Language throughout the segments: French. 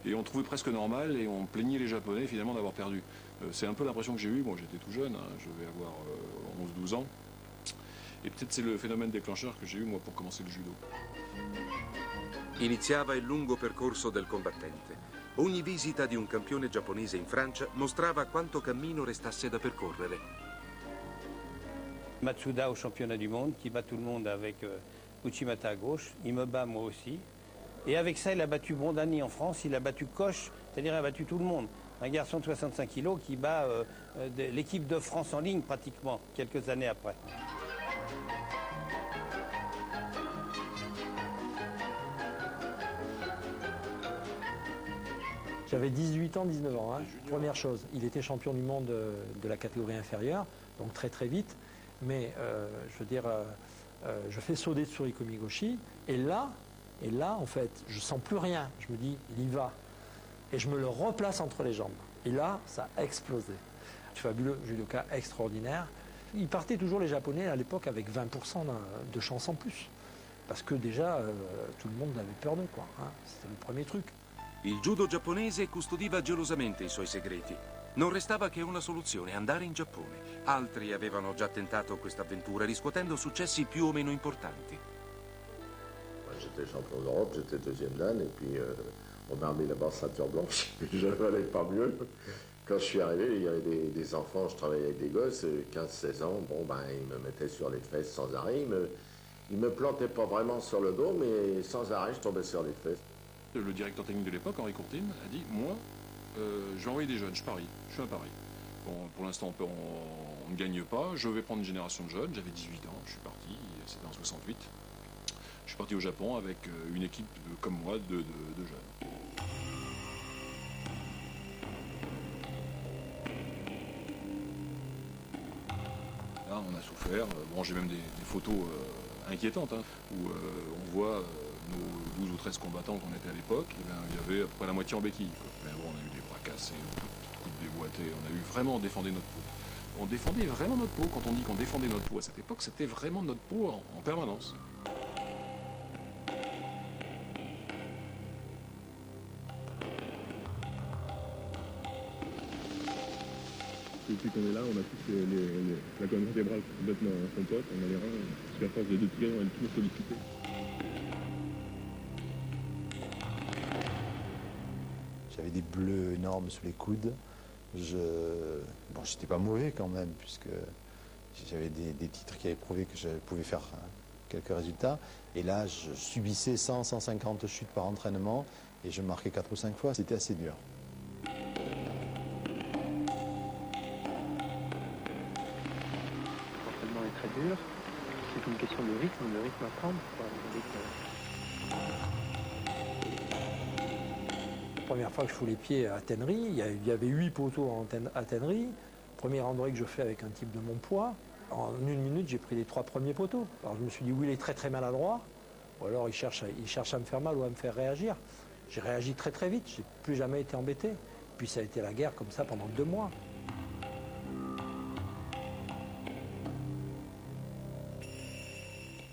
Et on trouvait presque normal et on plaignait les Japonais finalement d'avoir perdu. C'est un peu l'impression que j'ai eue. Bon, j'étais tout jeune, hein, je vais avoir 11-12 ans. Et peut-être c'est le phénomène déclencheur que j'ai eu moi pour commencer le judo. Iniziava il lungo percorso del combattente. Ogni visita di un campione giapponese in Francia mostrava quanto cammino restasse da percorrere. Matsuda au championnat du monde, qui bat tout le monde avec Uchimata à gauche. Il me bat moi aussi. Et avec ça, il a battu Bondani en France, il a battu Koch, c'est-à-dire il a battu tout le monde. Un garçon de 65 kilos qui bat l'équipe de France en ligne pratiquement, quelques années après. J'avais 18 ans, 19 ans. Hein. Première chose, il était champion du monde de la catégorie inférieure, donc très très vite. Mais je veux dire, je fais Sode Tsuriko Migoshi, et là, en fait, je sens plus rien. Je me dis, il y va. Et je me le replace entre les jambes. Et là, ça a explosé. Fabuleux, judoka extraordinaire. Ils partaient toujours, les Japonais, à l'époque, avec 20% de chance en plus. Parce que déjà, tout le monde avait peur d'eux, quoi. Hein. C'était le premier truc. Il judo giapponese custodiva gelosamente i suoi segreti. Non restava che una soluzione, andare in Giappone. Altri avevano già tentato questa avventura, riscuotendo successi più o meno importanti. J'étais champion d'Europe, j'étais deuxième dan, et puis on m'a remis d'abord ceinture blanche, je n'allais pas mieux. Quand je suis arrivé, il y avait des enfants, je travaillais avec des gosses, 15-16 ans, bon ben ils me mettaient sur les fesses sans arrêt, ils me plantaient pas vraiment sur le dos, mais sans arrêt je tombais sur les fesses. Le directeur technique de l'époque, Henri Courtine, a dit, moi, je vais envoyer des jeunes, je parie, je suis à Paris. Bon, pour l'instant, on ne gagne pas, je vais prendre une génération de jeunes, j'avais 18 ans, je suis parti, c'était en 68. Je suis parti au Japon avec une équipe comme moi de jeunes. Là, on a souffert. Bon, j'ai même des photos inquiétantes, hein, où on voit nos 12 ou 13 combattants qu'on était à l'époque. Il y avait à peu près la moitié en béquille. Mais bon, on a eu des bras cassés, des coups déboîtés. On a eu vraiment défendu notre peau. On défendait vraiment notre peau. Quand on dit qu'on défendait notre peau à cette époque, c'était vraiment notre peau en permanence. Depuis qu'on est là, on a tous la colonne vertébrale complètement en compote, on a les reins, parce qu'à force de tirer, on est toujours sollicité. J'avais des bleus énormes sous les coudes. Bon, j'étais pas mauvais quand même, puisque j'avais des titres qui avaient prouvé que je pouvais faire quelques résultats. Et là, je subissais 100-150 chutes par entraînement, et je marquais 4 ou 5 fois. C'était assez dur. L'entraînement est très dur. C'est une question de rythme à prendre. La première fois que je fous les pieds à Tenry, il y avait 8 poteaux à Tenry. Premier randonnée que je fais avec un type de mon poids. En 1 minute, j'ai pris les 3 premiers poteaux. Alors je me suis dit, oui, il est très très maladroit. Ou alors il cherche à me faire mal ou à me faire réagir. J'ai réagi très très vite, j'ai plus jamais été embêté. Puis ça a été la guerre comme ça pendant 2 mois.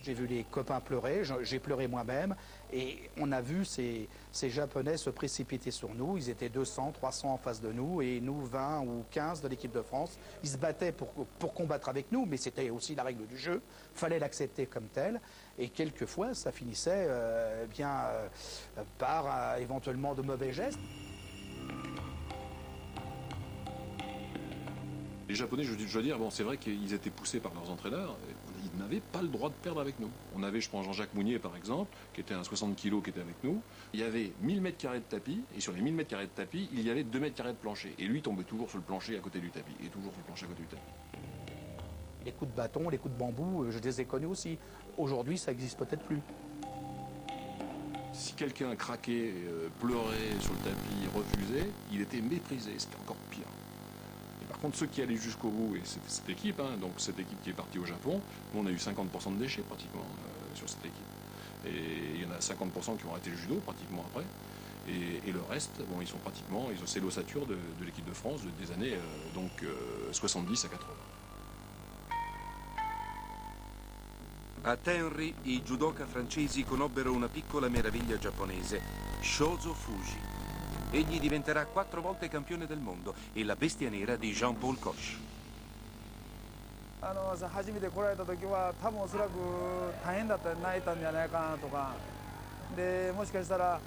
J'ai vu les copains pleurer, j'ai pleuré moi-même, et on a vu ces Japonais se précipiter sur nous. Ils étaient 200, 300 en face de nous, et nous 20 ou 15 de l'équipe de France. Ils se battaient pour combattre avec nous, mais c'était aussi la règle du jeu. Il fallait l'accepter comme tel, et quelquefois ça finissait par éventuellement de mauvais gestes. Les Japonais, je dois dire, bon, c'est vrai qu'ils étaient poussés par leurs entraîneurs. Ils n'avaient pas le droit de perdre avec nous. On avait, je prends Jean-Jacques Mounier par exemple, qui était un 60 kg qui était avec nous. Il y avait 1000 mètres carrés de tapis, et sur les 1000 mètres carrés de tapis, il y avait 2 mètres carrés de plancher. Et lui tombait toujours sur le plancher à côté du tapis, et toujours sur le plancher à côté du tapis. Les coups de bâton, les coups de bambou, je les ai connus aussi. Aujourd'hui, ça n'existe peut-être plus. Si quelqu'un craquait, pleurait sur le tapis, refusait, il était méprisé, c'était encore pire. Par contre, ceux qui allaient jusqu'au bout, et c'était cette équipe, hein, donc cette équipe qui est partie au Japon, nous on a eu 50% de déchets pratiquement sur cette équipe. Et il y en a 50% qui ont arrêté le judo pratiquement après. Et le reste, bon, c'est l'ossature de l'équipe de France des années 70 à 80. A Tenry i judoka francesi conobbero una piccola meraviglia giapponese, Shozo Fuji. egli diventerà 4 volte campione del mondo e la bestia nera di Jean-Paul Coche. 初めて来られた時は多分おそらく大変だった泣いたんじゃないかなとかでもしかしたら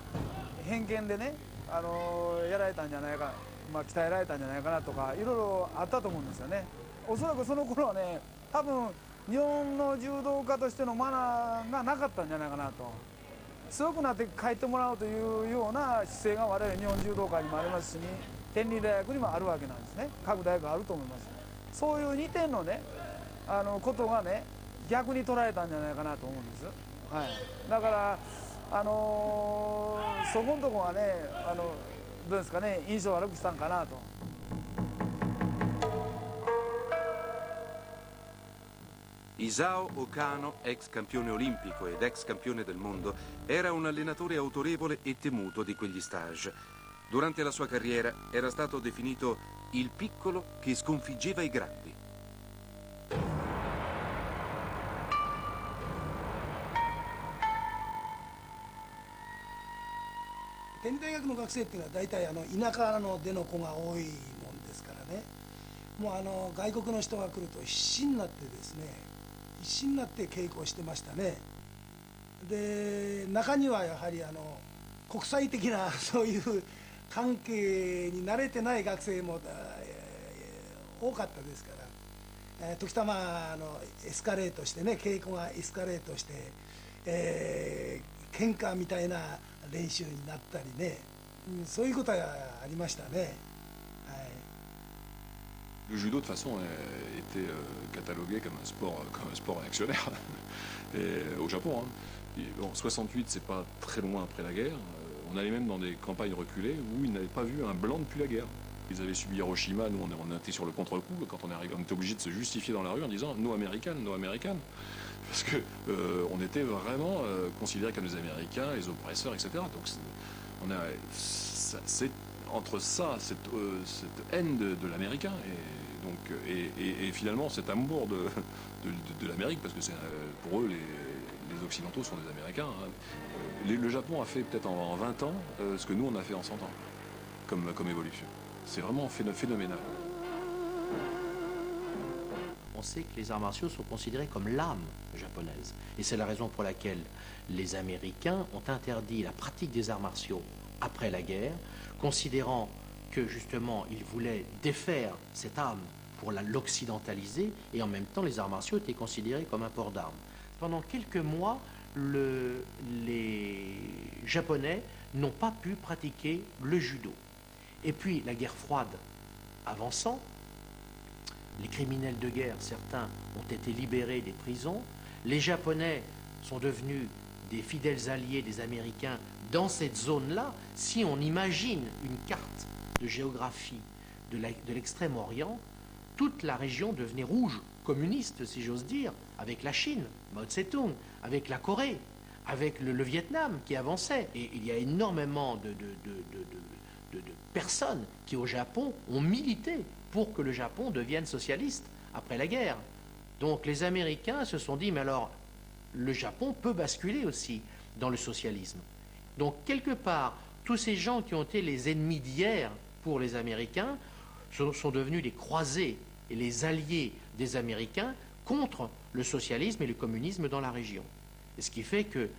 偏見でねやられたんじゃないか、鍛えられたんじゃないかなとかいろいろあったと思うんですよね。おそらくその頃はね多分日本の柔道家としてのマナーがなかったんじゃないかなと。強くなって帰ってもらうというような姿勢が我々日本柔道界にもありますし、天理大学にもあるわけなんですね。各大学あると思います。そういう2点のねことがね逆に捉えたんじゃないかなと思うんです。はい、だからそこのとこはねどうですかね印象悪くしたんかなと。Isao Okano, ex campione olimpico ed ex campione del mondo, era un allenatore autorevole e temuto di quegli stage. Durante la sua carriera era stato definito il piccolo che sconfiggeva i grandi. 天理大学の学生っていうのは大体田舎の出の子が多いもんですからね、もう外国の人が来ると必死になってですね、必死になって稽古をしてましたね。で中にはやはり国際的なそういう関係に慣れてない学生も多かったですから、時たまエスカレートしてね、稽古がエスカレートして、喧嘩みたいな練習になったりね、そういうことはありましたね。Le judo, de toute façon, était catalogué comme un sport réactionnaire au Japon. Bon, 68, c'est pas très loin après la guerre. On allait même dans des campagnes reculées où ils n'avaient pas vu un blanc depuis la guerre. Ils avaient subi Hiroshima, nous on était sur le contre-coup. Quand on est arrivé, on était obligé de se justifier dans la rue en disant no American, no American. Parce que on était vraiment considérés comme des Américains, les oppresseurs, etc. Donc c'est entre ça, cette haine de l'Américain et finalement cet amour de l'Amérique, parce que pour eux les Occidentaux sont des Américains. Le Japon a fait peut-être en 20 ans ce que nous on a fait en 100 ans comme évolution. C'est vraiment phénoménal. On sait que les arts martiaux sont considérés comme l'âme japonaise. Et c'est la raison pour laquelle les Américains ont interdit la pratique des arts martiaux après la guerre, considérant que justement ils voulaient défaire cette âme pour l'occidentaliser, et en même temps les arts martiaux étaient considérés comme un port d'armes. Pendant quelques mois, les Japonais n'ont pas pu pratiquer le judo. Et puis la guerre froide avançant, les criminels de guerre, certains, ont été libérés des prisons. Les Japonais sont devenus des fidèles alliés des Américains dans cette zone-là. Si on imagine une carte de géographie de l'Extrême-Orient, toute la région devenait rouge, communiste, si j'ose dire, avec la Chine, Mao Tse-tung, avec la Corée, avec le Vietnam qui avançait. Et il y a énormément de personnes qui, au Japon, ont milité pour que le Japon devienne socialiste après la guerre. Donc les Américains se sont dit, mais alors, le Japon peut basculer aussi dans le socialisme. Donc quelque part, tous ces gens qui ont été les ennemis d'hier pour les Américains sont devenus les croisés et les alliés des Américains contre le socialisme et le communisme dans la région. Et ce qui fait que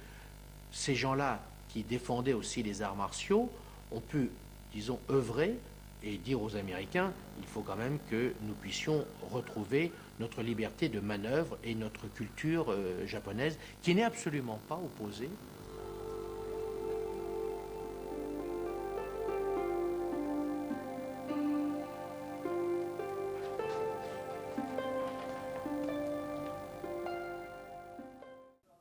ces gens-là qui défendaient aussi les arts martiaux ont pu, disons, œuvrer et dire aux Américains, il faut quand même que nous puissions retrouver notre liberté de manœuvre et notre culture japonaise, qui n'est absolument pas opposée.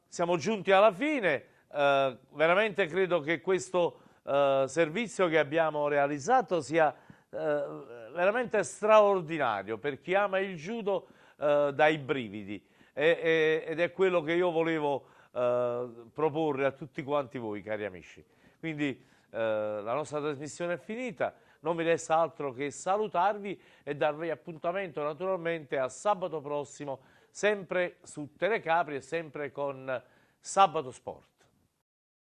Siamo giunti alla fine, veramente credo che questo servizio che abbiamo realizzato sia veramente straordinario per chi ama il judo, dai brividi, ed è quello che io volevo proporre a tutti quanti voi, cari amici. Quindi la nostra trasmissione è finita, non mi resta altro che salutarvi e darvi appuntamento naturalmente a sabato prossimo, sempre su Telecapri e sempre con Sabato Sport.